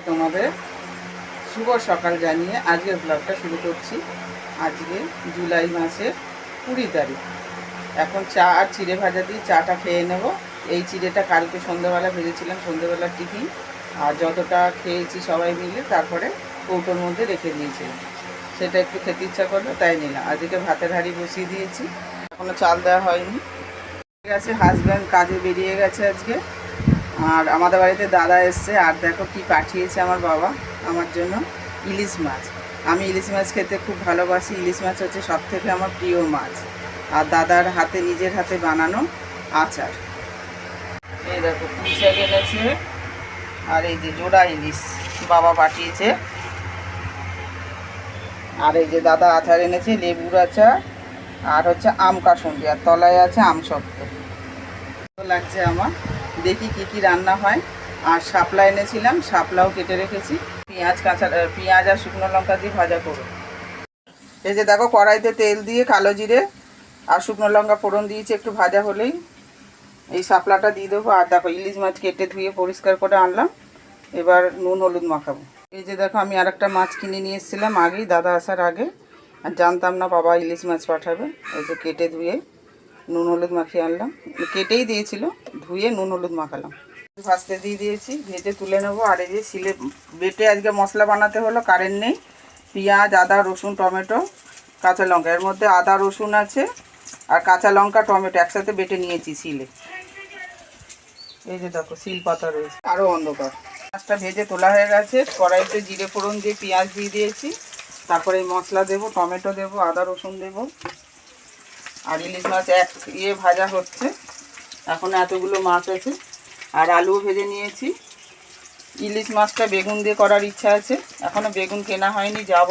তোমাদের শুভ সকাল জানিয়ে আজকের ব্লগটা শুরু করছি। আজকে জুলাই মাসের 20 তারিখ। এখন চা আর চিড়ে ভাজা দিয়ে চাটা খেয়ে নেব। এই চিড়েটা কালকে সন্ধ্যাবেলা ভেজেছিলাম, সন্ধ্যাবেলার টিফিন, আর যতটা খেয়েছি সবাই মিলে তারপরে কৌটোর মধ্যে রেখে দিয়েছিলাম। সেটা একটু খেতে ইচ্ছা করলো তাই নিলাম। আজকে ভাতের হাঁড়ি বসিয়ে দিয়েছি, এখনও চাল দেওয়া হয়নি। ঠিক আছে, হাজব্যান্ড কাজে বেরিয়ে গেছে আজকে, আর আমাদের বাড়িতে দাদা এসছে। আর দেখো কি পাঠিয়েছে আমার বাবা আমার জন্য, ইলিশ মাছ। আমি ইলিশ মাছ খেতে খুব ভালোবাসি। ইলিশ মাছ হচ্ছে সবথেকে আমার প্রিয় মাছ। আর দাদার হাতে, নিজের হাতে বানানো আচার। এই দেখো পুঁই শাক এনেছে, আর এই যে জোড়া ইলিশ বাবা পাঠিয়েছে। আর এই যে দাদা আচার এনেছে, লেবুর আচার, আর হচ্ছে আম কাসুন্দি, আর তলায় আছে আম শক্ত। লাগছে আমার, দেখি কি কি রান্না হয়। আর শাপলা এনেছিলাম, শাপলাও কেটে রেখেছি। পেঁয়াজ আর শুকনো লঙ্কা দিয়ে ভাজা করব। এই যে দেখো কড়াইতে তেল দিয়ে কালো জিরে আর শুকনো লঙ্কা ফোড়ন দিয়েছি, একটু ভাজা হলেই এই শাপলাটা দিয়ে দেবো। আর দেখো ইলিশ মাছ কেটে ধুয়ে পরিষ্কার করে আনলাম, এবার নুন হলুদ মাখাবো। এই যে দেখো আমি আরেকটা মাছ কিনে নিয়ে এসেছিলাম আগেই, দাদা আসার আগে, আর জানতাম না বাবা ইলিশ মাছ পাঠাবে। এই যে কেটে ধুয়ে নুন হলুদ মাখিয়ে আনলাম, কেটেই দিয়েছিল, ধুয়ে নুন হলুদ মাখালাম। ভাজতে দিয়ে দিয়েছি, ভেজে তুলে নেবো। আর এই যে শিলে বেটে আজকে মশলা বানাতে হলো, কারেন্ট নেই। পেঁয়াজ, আদা, রসুন, টমেটো, কাঁচা লঙ্কা, এর মধ্যে আদা রসুন আছে আর কাঁচা লঙ্কা টমেটো একসাথে বেটে নিয়েছি শিলে। এই যে দেখো শিল পাতা রয়েছে, আরও অন্ধকার। মাছটা ভেজে তোলা হয়ে গেছে, কড়াইতে জিরে ফোড়ন দিয়ে পেঁয়াজ দিয়ে দিয়েছি। তারপরে এই মশলা দেবো, টমেটো দেবো, আদা রসুন দেবো। আর ইলিশ মাছ ভাজা হচ্ছে, এখন এতগুলো মাছ আছে। আর আলুও ভেজে নিয়েছি। ইলিশ মাছটা বেগুন দিয়ে করার ইচ্ছা আছে, এখনও বেগুন কেনা হয়নি, যাব।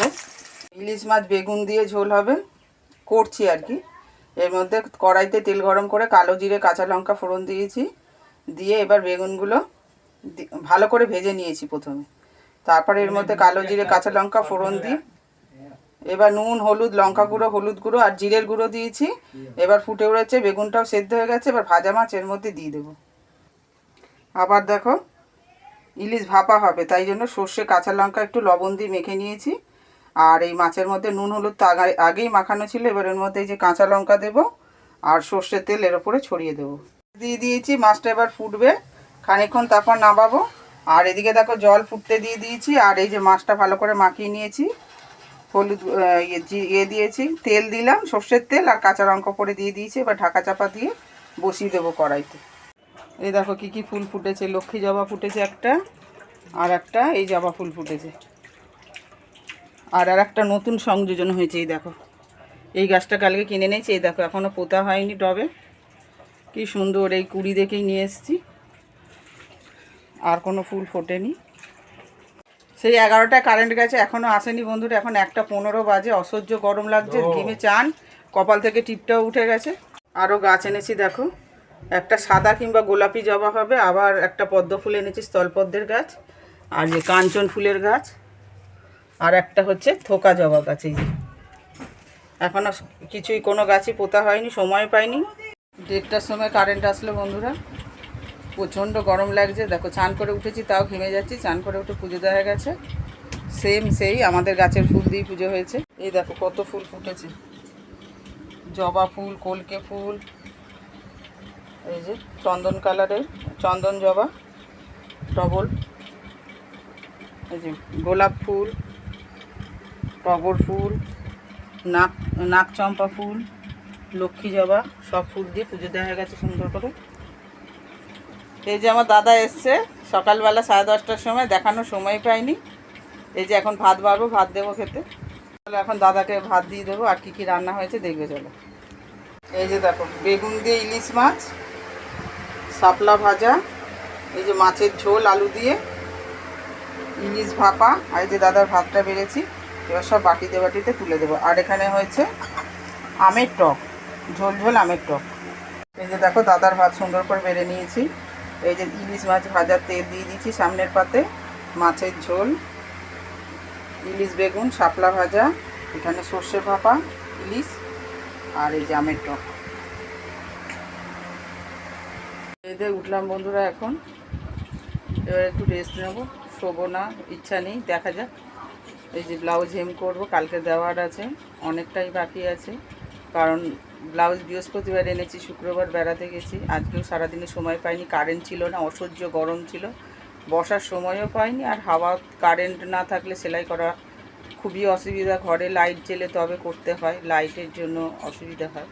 ইলিশ মাছ বেগুন দিয়ে ঝোল হবে, করছি আর কি। এর মধ্যে কড়াইতে তেল গরম করে কালো জিরে কাঁচা লঙ্কা ফোড়ন দিয়েছি, দিয়ে এবার বেগুনগুলো ভালো করে ভেজে নিয়েছি প্রথমে। তারপরে এর মধ্যে কালো জিরে কাঁচা লঙ্কা ফোড়ন দিই। এবার নুন, হলুদ, লঙ্কা গুঁড়ো, হলুদ গুঁড়ো আর জিরের গুঁড়ো দিয়েছি। এবার ফুটে উঠেছে, বেগুনটাও সেদ্ধ হয়ে গেছে। এবার ভাজা মাছ এর মধ্যে দিয়ে দেবো। আবার দেখো ইলিশ ভাপা হবে, তাই জন্য সর্ষে কাঁচা লঙ্কা একটু লবণ দিয়ে মেখে নিয়েছি। আর এই মাছের মধ্যে নুন হলুদ তো আগেই মাখানো ছিল। এবার এর মধ্যে এই যে কাঁচা লঙ্কা দেবো আর সর্ষের তেল এর ওপরে ছড়িয়ে দেবো। দিয়ে দিয়েছি, মাছটা এবার ফুটবে খানিকক্ষণ, তারপর নামাবো। আর এদিকে দেখো জল ফুটতে দিয়ে দিয়েছি। আর এই যে মাছটা ভালো করে মাখিয়ে নিয়েছি, হলুদ দিয়েছি, তেল দিলাম, সর্ষের তেল আর কাঁচা লঙ্কা করে দিয়ে দিয়েছি। এবার ঢাকা চাপা দিয়ে বসিয়ে দেবো কড়াইতে। এই দেখো কি কি ফুল ফুটেছে, লক্ষ্মী জবা ফুটেছে একটা, আর একটা এই জবা ফুল ফুটেছে, আর একটা নতুন সংযোজন হয়েছে। এই দেখো এই গাছটা কালকে কিনে নিয়েছি। এই দেখো এখনও পোতা হয়নি টবে, কি সুন্দর, এই কুড়ি দেখেই নিয়ে এসেছি। আর কোনো ফুল ফোটেনি। সেই 11টায় কারেন্ট গেছে, এখনও আসেনি বন্ধুরা। এখন 1:15 বাজে, অসহ্য গরম লাগছে, ঘেমে চান, কপাল থেকে টিপটাও উঠে গেছে। আরও গাছ এনেছি দেখো, একটা সাদা কিংবা গোলাপি জবা হবে, আবার একটা পদ্ম ফুল এনেছি, স্থলপদ্মের গাছ, আর যে কাঞ্চন ফুলের গাছ, আর একটা হচ্ছে থোকা জবা গাছ। এই যে এখনও কিছুই কোনো গাছই পোতা হয়নি, সময় পাইনি। 1:30টার সময় কারেন্ট আসলো বন্ধুরা, প্রচণ্ড গরম লাগছে। দেখো চান করে উঠেছি, তাও ঘেমে যাচ্ছি। চান করে উঠে পুজো দেওয়া গেছে, সেই আমাদের গাছের ফুল দিয়ে পুজো হয়েছে। এই দেখো কত ফুল ফুটেছে, জবা ফুল, কলকে ফুল, এই যে চন্দন কালারের চন্দন জবা ডবল, এই যে গোলাপ ফুল, টগর ফুল, নাক চম্পা ফুল, লক্ষ্মী জবা, সব ফুল দিয়ে পুজো দেওয়া হয়ে গেছে সুন্দর করে। এই যে আমার দাদা এসছে সকালবেলা 10:30টার সময়, দেখানোর সময় পাইনি। এই যে এখন ভাত বাড়বো, ভাত দেবো খেতে। তাহলে এখন দাদাকে ভাত দিয়ে দেবো। আর কি কি রান্না হয়েছে দেখবে চলো। এই যে দেখো বেগুন দিয়ে ইলিশ মাছ, শাপলা ভাজা, এই যে মাছের ঝোল আলু দিয়ে, ইলিশ ভাপা, আর এই যে দাদার ভাতটা বেড়েছি। এবার সব বাটিতে তুলে দেবো। আর এখানে হয়েছে আমের টক, ঝোল ঝোল আমের টক। এই যে দেখো দাদার ভাত সুন্দর করে বেড়ে নিয়েছি। এই যে ইলিশ মাছ ভাজার তেল দিয়ে দিয়েছি সামনের পাতে, মাছের ঝোল, ইলিশ বেগুন, শাপলা ভাজা, এখানে সর্ষে ভাপা, ইলিশ, আর এই যে আমের টক। এই দিয়ে উঠলাম বন্ধুরা, এখন এবার একটু রেস্ট নেবো, শোবো না, ইচ্ছা নেই, দেখা যাক। এই যে ব্লাউজ হেম করব, কালকে দেওয়ার আছে, অনেকটাই বাকি আছে। কারণ ব্লাউজ বৃহস্পতিবার এনেছি, শুক্রবার বেড়াতে গেছি, আজকেও সারাদিনে সময় পাইনি, কারেন্ট ছিল না, অসহ্য গরম ছিল, বসার সময়ও পাইনি। আর হাওয়া, কারেন্ট না থাকলে সেলাই করা খুবই অসুবিধা, ঘরে লাইট জ্বেলে তবে করতে হয়, লাইটের জন্য অসুবিধা হয়।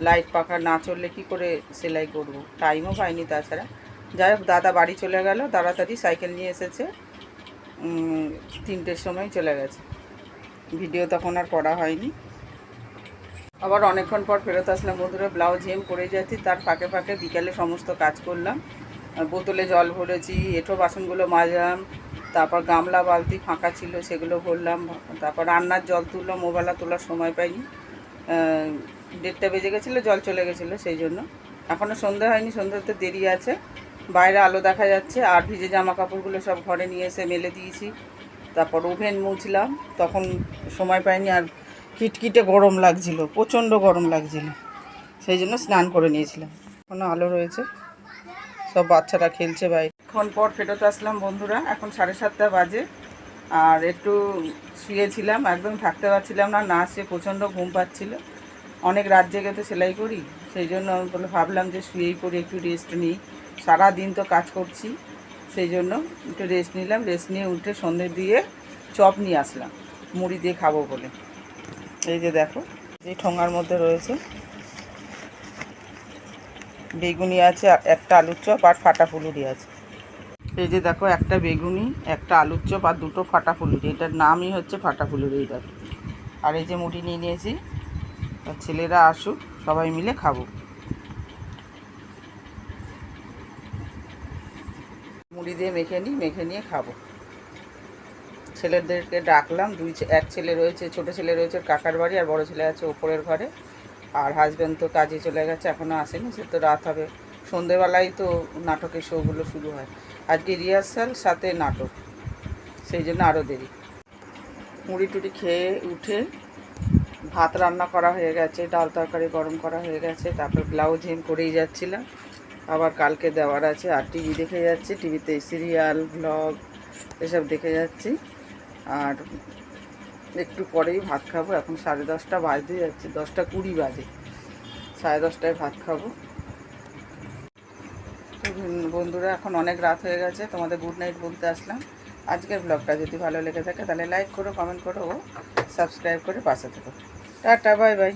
লাইট পাখা না চললে কী করে সেলাই করব, টাইমও পাইনি। তাছাড়া যাই হোক, দাদা বাড়ি চলে গেল তাড়াতাড়ি, সাইকেল নিয়ে এসেছে, 3টের সময় চলে গেছে। ভিডিও তখন আর করা হয়নি। আবার অনেকক্ষণ পর ফেরত আসলাম বন্ধুরা, ব্লাউজ হেম করে যাচ্ছি, তার ফাঁকে ফাঁকে বিকালে সমস্ত কাজ করলাম। বোতলে জল ভরেছি, এঁঠো বাসনগুলো মাজলাম, তারপর গামলা বালতি ফাঁকা ছিল সেগুলো ভরলাম, তারপর রান্নার জল তুললাম, ওবেলা তোলার সময় পাইনি, 1:30 বেজে গেছিলো, জল চলে গেছিলো, সেই জন্য। এখনও সন্ধে হয়নি, সন্ধে হতে দেরি আছে, বাইরে আলো দেখা যাচ্ছে। আর ভিজে জামা কাপড়গুলো সব ঘরে নিয়ে এসে মেলে দিয়েছি। তারপর ওভেন মুছলাম, তখন সময় পাইনি। আর কিটকিটে গরম লাগছিল, প্রচণ্ড গরম লাগছিল, সেই জন্য স্নান করে নিয়েছিলাম। এখনও আলো রয়েছে, সব বাচ্চারা খেলছে বাইরে। এখন পর ফেরত আসলাম বন্ধুরা, এখন 7:30 বাজে। আর একটু শুয়েছিলাম, একদম থাকতে পারছিলাম না, না সে প্রচণ্ড ঘুম পাচ্ছিল। অনেক রাত জেগে তো সেলাই করি, সেই জন্য আমি ভাবলাম যে শুয়েই পড়ি, একটু রেস্ট নিই, সারাদিন তো কাজ করছি, সেই জন্য একটু রেস্ট নিলাম। রেস্ট নিয়ে উঠে সন্ধে দিয়ে চপ নিয়ে আসলাম, মুড়ি দিয়ে খাবো বলে। এই যে দেখো, এই ঠোঙার মধ্যে রয়েছে বেগুনি আছে, একটা আলুর চপ আর ফাটা ফুলুরি আছে। এই যে দেখো, একটা বেগুনি, একটা আলুর চপ আর 2টো ফাটা ফুলুরি, এটার নামই হচ্ছে ফাটা ফুলুরি। এই দেখো, আর এই যে মুড়ি নিয়ে নিয়েছি, ছেলেরা আসুক, সবাই মিলে খাবো। মুড়ি দিয়ে মেখে নিই, মেখে নিয়ে খাবো। ছেলেদেরকে ডাকলাম, এক ছেলে রয়েছে, ছোটো ছেলে রয়েছে কাকার বাড়ি, আর বড় ছেলে আছে ওপরের ঘরে। আর হাজব্যান্ড তো কাজে চলে গেছে, এখনও আসেনি, সে তো রাত হবে। সন্ধেবেলায় তো নাটকের শোগুলো শুরু হয়, আজকে রিহার্সাল সাথে নাটক, সেই জন্য আরও দেরি। মুড়ি টুড়ি খেয়ে উঠে ভাত রান্না করা হয়ে গেছে, ডাল তরকারি গরম করা হয়ে গেছে, তারপর ব্লাউজ হেম করেই যাচ্ছিলাম, আবার কালকে দেওয়ার আছে। আর টিভি দেখে যাচ্ছি, টিভিতে সিরিয়াল, ব্লগ এসব দেখে যাচ্ছি। আর একটু পরেই ভাত খাবো, এখন 10:30 বাজতে যাচ্ছে, 10:20 বাজে, 10:30টায় ভাত খাবো। তো বন্ধুরা, এখন অনেক রাত হয়ে গেছে, তোমাদের গুড নাইট বলতে আসলাম। আজকের ব্লগটা যদি ভালো লেগে থাকে তাহলে লাইক করো, কমেন্ট করো ও সাবস্ক্রাইব করে পাশে থেকো। Tata, bye bye.